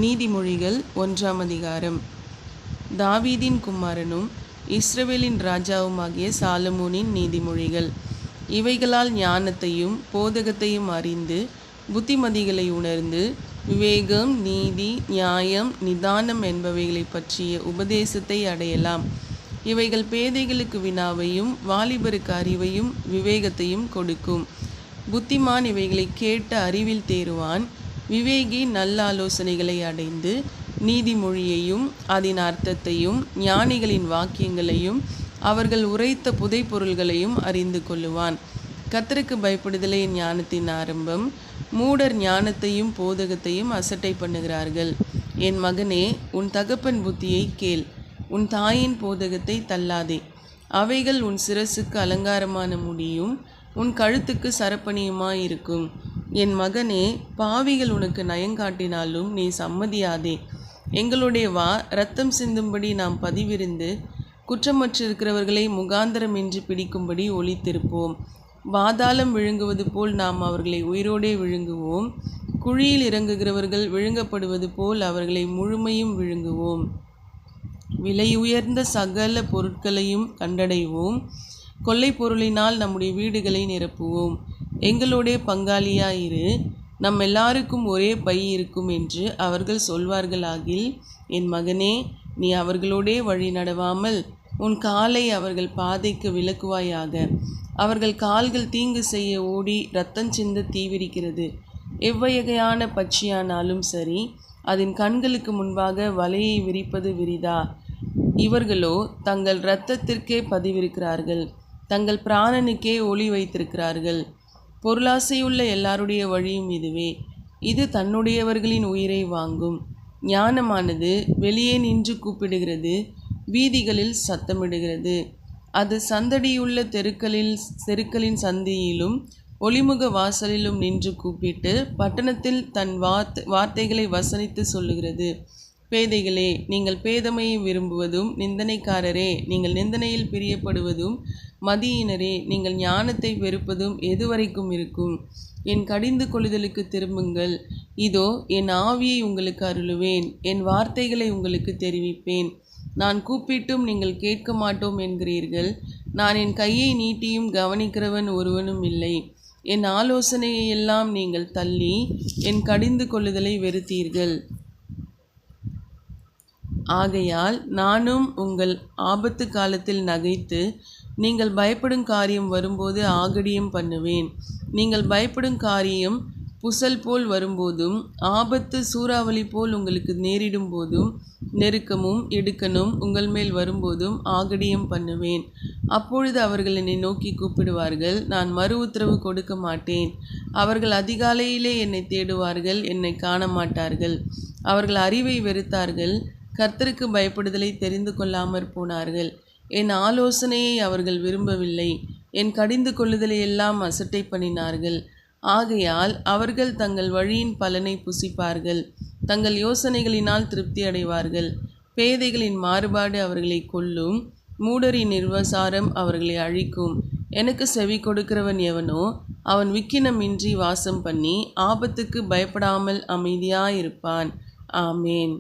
நீதிமொழிகள் 1ஆம் அதிகாரம். தாவீதின் குமாரனும் இஸ்ரவேலின் ராஜாவுமாகிய சாலமோனின் நீதிமொழிகள். இவைகளால் ஞானத்தையும் போதகத்தையும் அறிந்து புத்திமதிகளை உணர்ந்து விவேகம், நீதி, நியாயம், நிதானம் என்பவைகளை பற்றிய உபதேசத்தை அடையலாம். இவைகள் பேதைகளுக்கு வினாவையும் வாலிபருக்கு அறிவையும் விவேகத்தையும் கொடுக்கும். புத்திமான் இவைகளை கேட்ட அறிவில் தேறுவான். விவேகி நல்ல ஆலோசனைகளை அடைந்து நீதிமொழியையும் அதன் அர்த்தத்தையும் ஞானிகளின் வாக்கியங்களையும் அவர்கள் உரைத்த புதைப்பொருள்களையும் அறிந்து கொள்ளுவான். கர்த்தருக்கு பயப்படுதலே ஞானத்தின் ஆரம்பம். மூடர் ஞானத்தையும் போதகத்தையும் அசட்டை பண்ணுகிறார்கள். என் மகனே, உன் தகப்பன் புத்தியை கேள், உன் தாயின் போதகத்தை தள்ளாதே. அவைகள் உன் சிரசுக்கு அலங்காரமான முடியும், உன் கழுத்துக்கு சரப்பணியுமாயிருக்கும். என் மகனே, பாவிகள் உனக்கு நயங்காட்டினாலும் நீ சம்மதியாதே. எங்களுடைய இரத்தம் சிந்தும்படி நாம் பதிவிருந்து குற்றமற்றிருக்கிறவர்களை முகாந்தரமின்றி பிடிக்கும்படி ஒளித்திருப்போம். பாதாளம் விழுங்குவது போல் நாம் அவர்களை உயிரோடே விழுங்குவோம். குழியில் இறங்குகிறவர்கள் விழுங்கப்படுவது போல் அவர்களை முழுமையும் விழுங்குவோம். விலையுயர்ந்த சகல பொருட்களையும் கண்டடைவோம். கொள்ளை பொருளினால் நம்முடைய வீடுகளை நிரப்புவோம். எங்களோடே பங்காளியாயிரு, நம் எல்லாருக்கும் ஒரே பை இருக்கும் என்று அவர்கள் சொல்வார்களாகில், என் மகனே, நீ அவர்களோடே வழி நடவாமல் உன் காலை அவர்கள் பாதைக்கு விலக்குவாயாக. அவர்கள் கால்கள் தீங்கு செய்ய ஓடி இரத்தம் சிந்த தீவிரிக்கிறது. எவ்வகையான பட்சியானாலும் சரி, அதன் கண்களுக்கு முன்பாக வலையை விரிப்பது விரிதா? இவர்களோ தங்கள் இரத்தத்திற்கே பதிவிருக்கிறார்கள், தங்கள் பிராணனுக்கே ஒளி வைத்திருக்கிறார்கள். பொருளாசையுள்ள எல்லாருடைய வழியும் இதுவே. இது தன்னுடையவர்களின் உயிரை வாங்கும். ஞானமானது வெளியே நின்று கூப்பிடுகிறது, வீதிகளில் சத்தமிடுகிறது. அது சந்தடியுள்ள தெருக்களின் சந்தியிலும் ஒளிமுக வாசலிலும் நின்று கூப்பிட்டு பட்டணத்தில் தன் வார்த்தைகளை வசனித்து சொல்லுகிறது. பேதைகளே, நீங்கள் பேதமையை விரும்புவதும், நிந்தனைக்காரரே, நீங்கள் நிந்தனையில் பிரியப்படுவதும், மதியினரே, நீங்கள் ஞானத்தை வெறுப்பதும் எதுவரைக்கும் இருக்கும்? என் கடிந்து கொள்ளுதலுக்கு திரும்புங்கள். இதோ, என் ஆவியை உங்களுக்கு அருளுவேன், என் வார்த்தைகளை உங்களுக்கு தெரிவிப்பேன். நான் கூப்பிட்டும் நீங்கள் கேட்க மாட்டோம் என்கிறீர்கள். நான் என் கையை நீட்டியும் கவனிக்கிறவன் ஒருவனும் இல்லை. என் ஆலோசனையை எல்லாம் நீங்கள் தள்ளி என் கடிந்து கொள்ளுதலை வெறுத்தீர்கள். ஆகையால் நானும் உங்கள் ஆபத்து காலத்தில் நகைத்து நீங்கள் பயப்படும் காரியம் வரும்போது ஆகடியம் பண்ணுவேன். நீங்கள் பயப்படும் காரியம் புசல் போல் வரும்போதும் ஆபத்து சூறாவளி போல் உங்களுக்கு நேரிடும் போதும் நெருக்கமும் இடுக்கணும் உங்கள் மேல் வரும்போதும் ஆகடியம் பண்ணுவேன். அப்பொழுது அவர்கள் என்னை நோக்கி கூப்பிடுவார்கள், நான் மறு உத்தரவு கொடுக்க மாட்டேன். அவர்கள் அதிகாலையிலே என்னை தேடுவார்கள், என்னை காண மாட்டார்கள். அவர்கள் அறிவை வெறுத்தார்கள், கர்த்தருக்கு பயப்படுதலை தெரிந்து கொள்ளாமற் போனார்கள். என் ஆலோசனையை அவர்கள் விரும்பவில்லை, என் கடிந்து கொள்ளுதலை எல்லாம் அசட்டை பண்ணினார்கள். ஆகையால் அவர்கள் தங்கள் வழியின் பலனை புசிப்பார்கள், தங்கள் யோசனைகளினால் திருப்தி அடைவார்கள். பேதைகளின் மாறுபாடு அவர்களை கொல்லும், மூடரின் நிர்வசாரம் அவர்களை அழிக்கும். எனக்கு செவி கொடுக்கிறவன் எவனோ அவன் விக்கினமின்றி வாசம் பண்ணி ஆபத்துக்கு பயப்படாமல் அமைதியாயிருப்பான். ஆமேன்.